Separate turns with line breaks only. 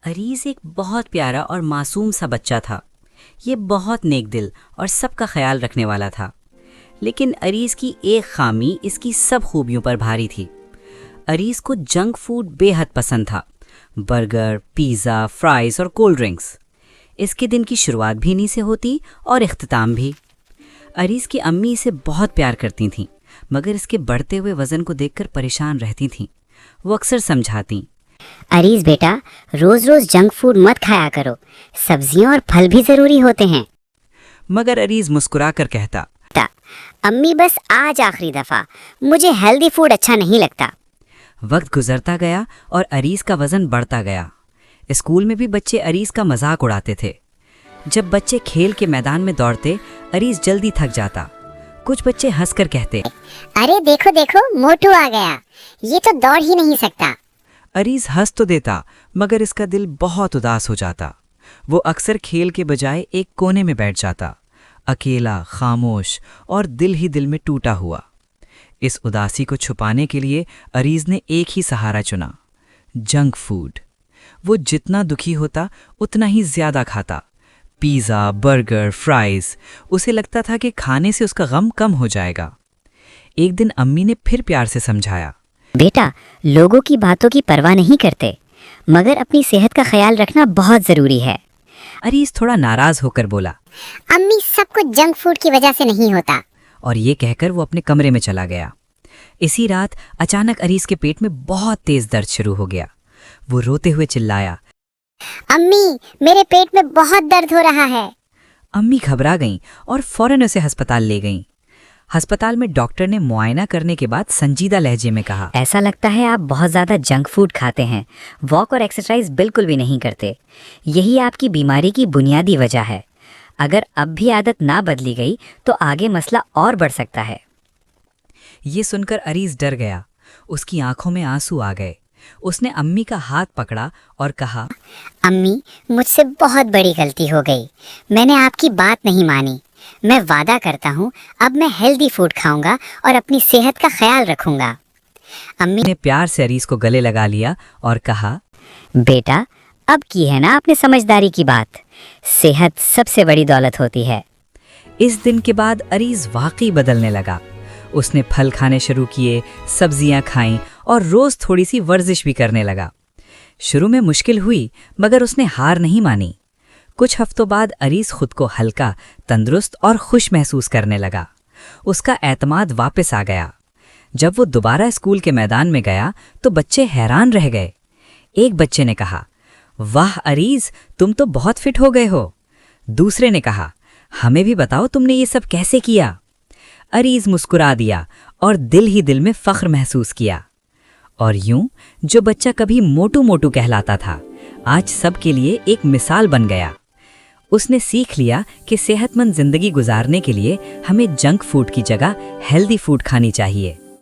अरीज एक बहुत प्यारा और मासूम सा बच्चा था। ये बहुत नेक दिल और सबका ख्याल रखने वाला था। लेकिन अरीज की एक खामी इसकी सब खूबियों पर भारी थी। अरीज को जंक फूड बेहद पसंद था। बर्गर, पिज़्ज़ा, फ्राइज़ और कोल्ड ड्रिंक्स। इसके दिन की शुरुआत भी इन्हीं से होती और इख्तिताम भी। अरीज की अम्मी इसे बहुत प्यार करती थीं, मगर इसके बढ़ते हुए वज़न को देखकर परेशान रहती थीं। वो अक्सर समझाती,
अरीज बेटा, रोज रोज जंक फूड मत खाया करो, सब्जियां और फल भी जरूरी होते हैं।
मगर अरीज मुस्कुरा कर कहता,
अम्मी बस आज आखिरी दफा, मुझे हेल्दी फूड अच्छा नहीं लगता।
वक्त गुजरता गया और अरीज का वजन बढ़ता गया। स्कूल में भी बच्चे अरीज का मजाक उड़ाते थे। जब बच्चे खेल के मैदान में दौड़ते, अरीज जल्दी थक जाता। कुछ बच्चे हंसकर कहते,
अरे देखो देखो, मोटू आ गया, ये तो दौड़ ही नहीं सकता।
अरीज हंस तो देता, मगर इसका दिल बहुत उदास हो जाता। वो अक्सर खेल के बजाय एक कोने में बैठ जाता, अकेला, खामोश और दिल ही दिल में टूटा हुआ। इस उदासी को छुपाने के लिए अरीज ने एक ही सहारा चुना, जंक फूड। वो जितना दुखी होता उतना ही ज्यादा खाता। Pizza, burger, fries. उसे लगता था कि खाने से उसका गम कम हो जाएगा। एक दिन अम्मी ने फिर प्यार से समझाया,
बेटा, लोगों की बातों की परवाह नहीं करते, मगर अपनी सेहत का ख्याल रखना बहुत जरूरी है।
अरीज थोड़ा नाराज होकर बोला,
अम्मी, सब कुछ जंक फूड की वजह से नहीं होता।
और ये कहकर वो अपने कमरे में चला गया। इसी रात अचानक अरीज के पेट में बहुत तेज दर्द शुरू हो गया। वो रोते हुए चिल्लाया,
अम्मी, मेरे पेट में बहुत दर्द हो रहा है।
अम्मी घबरा गईं और फौरन उसे अस्पताल ले गईं। अस्पताल में डॉक्टर ने मुआयना करने के बाद संजीदा लहजे में कहा,
ऐसा लगता है आप बहुत ज़्यादा जंक फूड खाते हैं, वॉक और एक्सरसाइज बिल्कुल भी नहीं करते। यही आपकी बीमारी की बुनियादी वजह है। अगर अब भी आदत ना बदली गई तो आगे मसला और बढ़ सकता है।
ये सुनकर अरीज डर गया। उसकी आंखों में आंसू आ गए। उसने अम्मी का हाथ पकड़ा और कहा,
अम्मी, मुझसे बहुत बड़ी गलती हो गई। मैंने आपकी बात नहीं मानी। मैं वादा करता हूँ, अब मैं हेल्दी फूड खाऊंगा और अपनी सेहत का ख्याल रखूंगा। अम्मी
ने प्यार से अरीज को गले लगा लिया और कहा,
बेटा, अब की है ना आपने समझदारी की बात। सेहत सबसे बड़ी दौलत होती है।
इस दिन के बाद अरीज वाकई बदलने लगा। उसने फल खाने शुरू किए, सब्जियां खाईं और रोज थोड़ी सी वर्जिश भी करने लगा। शुरू में मुश्किल हुई, मगर उसने हार नहीं मानी। कुछ हफ्तों बाद अरीज खुद को हल्का, तंदुरुस्त और खुश महसूस करने लगा। उसका एतमाद वापस आ गया। जब वो दोबारा स्कूल के मैदान में गया तो बच्चे हैरान रह गए। एक बच्चे ने कहा, वाह अरीज, तुम तो बहुत फिट हो गए हो। दूसरे ने कहा, हमें भी बताओ तुमने ये सब कैसे किया। अरीज मुस्कुरा दिया और दिल ही दिल में फख्र महसूस किया। और यूं जो बच्चा कभी मोटू मोटू कहलाता था, आज सबके लिए एक मिसाल बन गया। उसने सीख लिया कि सेहतमंद जिंदगी गुजारने के लिए हमें जंक फूड की जगह हेल्दी फूड खानी चाहिए।